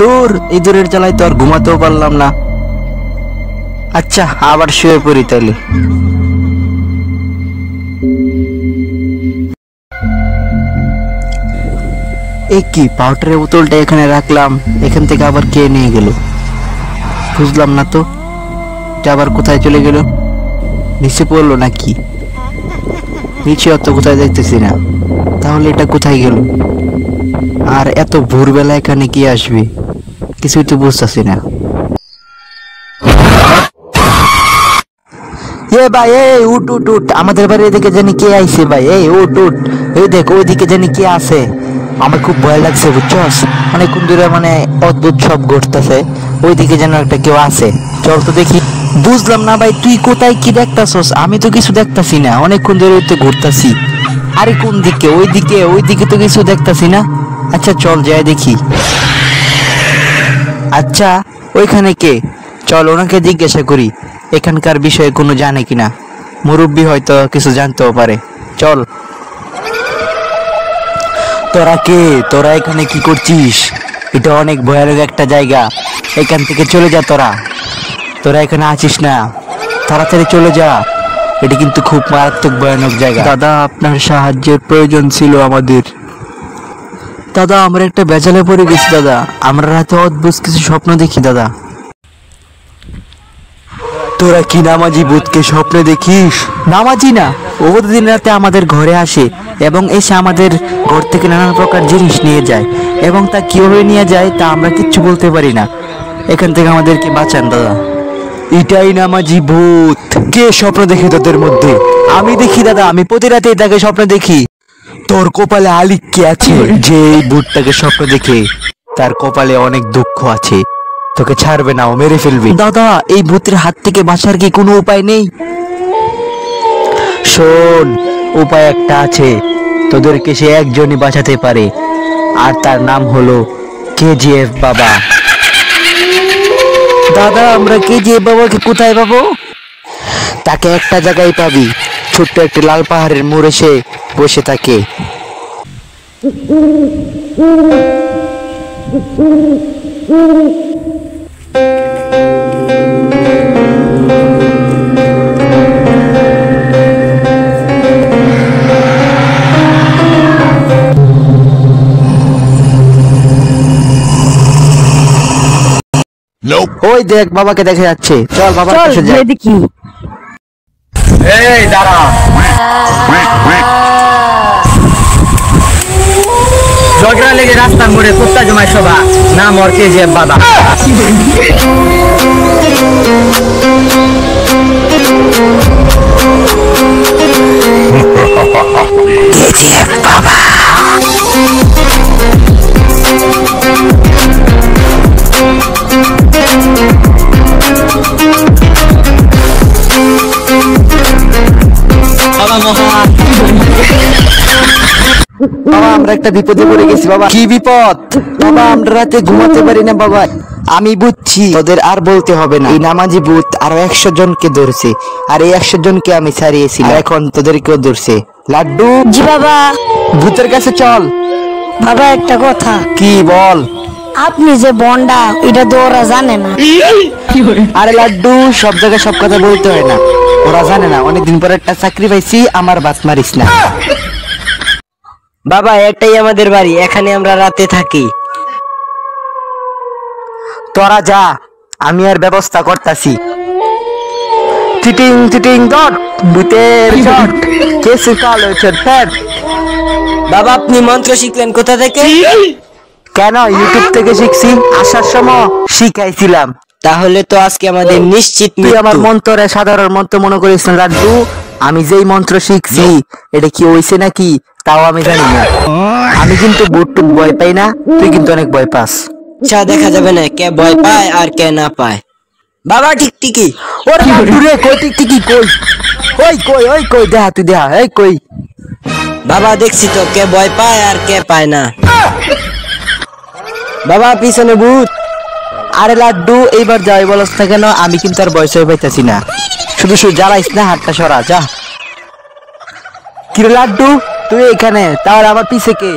তোর এই দূরের জ্বালায় তো আর ঘুমাতেও পারলাম না। আচ্ছা আবার শুয়ে পড়ি তাইলে। এই কি পাউডারের বোতলটা এখানে রাখলাম, এখান থেকে আবার কে নিয়ে গেল বুঝলাম না তো। এটা আবার কোথায় চলে গেল? নিচে পড়লো নাকি? নিচে অত কোথায় দেখতেছি না, তাহলে এটা কোথায় গেল? আর এত ভোরবেলা এখানে কি আসবে কিছুই তো বুঝতেছি না। এ ভাই এই উঠ উঠ উঠ, আমাদের বাড়ি এদিকে জানি কে আইছে ভাই, এই উঠ উঠ, এই দেখ ওইদিকে জানি কে আছে। আমার খুব ভয় লাগছে বুঝছস, অনেকক্ষণ ধরে মানে অদ্ভুত সব ঘটতেছে, ওইদিকে যেন একটা কেউ আছে, চল তো দেখি। বুঝলাম না ভাই তুই কোথায় কি দেখতাছস? আমি তো কিছু দেখতাছি না, অনেকক্ষণ ধরে তো ঘুরতাছি। আরে কোন দিকে? ওইদিকে, ওইদিকে তো কিছু দেখতাছি না। আচ্ছা চল যাই দেখি। আচ্ছা ওইখানে কে? চল ওনাকে জিজ্ঞাসা করি এখানকার বিষয়ে কোনো জানে কিনা, মুরব্বী হয়তো কিছু জানতেও পারে। চল। তোরা কে? তোরা এখানে কি করছিস? এটা অনেক ভয়ানক একটা জায়গা, এখান থেকে চলে যা। তোরা তোরা এখানে আছিস না, তাড়াতাড়ি চলে যা, এটা কিন্তু খুব মারাত্মক ভয়ানক জায়গা। দাদা আপনার সাহায্যের প্রয়োজন ছিল আমাদের। দাদা আমরা একটা বেজালে পড়ে গেছি দাদা, আমরা রাতে অদ্ভুত কিছু স্বপ্ন দেখি দাদা। তোরা কি নামাজি ভূতকে স্বপ্নে দেখিস? নামাজি না, ও দিন রাতে আমাদের ঘরে আসে এবং এসে আমাদের ঘর থেকে নানান প্রকার জিনিস নিয়ে যায়, এবং তা কিভাবে নিয়ে যায় তা আমরা কিচ্ছু বলতে পারি না। এখান থেকে আমাদেরকে বাঁচান দাদা। এটাই নামাজি ভূত। কে স্বপ্ন দেখে তোদের মধ্যে? আমি দেখি দাদা, আমি প্রতি রাতে তাকে স্বপ্ন দেখি। তোর কপালে আলিক কে আছে যে এই ভূতটাকে স্বপ্ন দেখে? তার কপালে অনেক দুঃখ আছে, তোকে ছাড়বে না, ও মেরে ফেলবে। দাদা এই ভূতের হাত থেকে বাঁচার কি কোনো উপায় নেই? শোন, উপায় একটা আছে, তোদেরকে সে একজনই বাঁচাতে পারে, আর তার নাম হলো কেজিএফ বাবা। দাদা আমরা কেজিএফ বাবাকে কোথায় পাবো? তাকে একটা জায়গায় পাবি, ছোট্ট একটি লাল পাহাড়ের মোড়ে সে বসে থাকে। ওই দেখ বাবাকে দেখা যাচ্ছে, চল বাবার কাছে যাই। দেখি। এই দাঁড়া, ঝগড়া লেগে রাস্তার মোড়ে কুত্তা জমায় সভা, নাম ওর কেজিএফ বাবা। কেজিএফ বাবা। বাবা আমরা একটা বিপদে পড়ে গেছি বাবা। কি বিপদ? বাবা আমরা রাতে ঘুমাতে পারি না বাবা। আমি বুঝছি, তোদের আর বলতে হবে না, এই নামাজি ভূত আরো 100 জনকে ধরছে, আর এই 100 জনকে আমি ছাড়িয়েছি, এখন তোদেরকেও ধরছে। লাড্ডু। জি বাবা। ভূতের কাছে চল। বাবা একটা কথা। কি বল? আপনি যে বন্ডা এটা তো ওরা জানে না। আরে লাড্ডু সব জায়গায় সব কথা বলতে হয় না, ওরা জানে না। অনেকদিন পর একটা চাকরি পাইছি, আমার বাত মারিস না। বাবা এটাই আমাদের বাড়ি, এখানে আমরা রাতে থাকি। তোরা যা, আমি আর ব্যবস্থা করতাছি। চিটিং চিটিং ডট ভূতের শট, কেসে কালো ছট। বাবা আপনি মন্ত্র শিখলেন কোথা থেকে? কেন? ইউটিউব থেকে শিখছি, আসার সময় শিখাইছিলাম। তাহলে তো আজকে আমাদের নিশ্চিত তুই আমার মৃত্যু। মন্ত্রে সাধারণ মন্ত্র মনে করিস না লাড্ডু, আমি যেই মন্ত্র শিখছি এটা কি হইছে নাকি তাও আমি জানি না। আমি কিন্তু বুটটুক ভয় পাই না, তুই কিন্তু অনেক ভয় পাস। আচ্ছা দেখা যাবে না কে ভয় পায় আর কে না পায়। বাবা ঠিক ঠিকই। ওরে লাড্ডু রে, কই টিকটিকি কই? ওই কই, ওই কই, দেখা তুই দেখা, এই কই? বাবা দেখছি তো কে ভয় পায় আর কে পায় না। বাবা পিছনে ভূত। আরে লাড্ডু এইবার যাই বলস না কেন, আমি কিন্তু আর বয়স হয়ে পাইতেছি না, শুধু শুধু জ্বালাইস না, হাতটা সরা যা। কিরে লাড্ডু তুই এখানে, তাহলে আমার পিছে কে?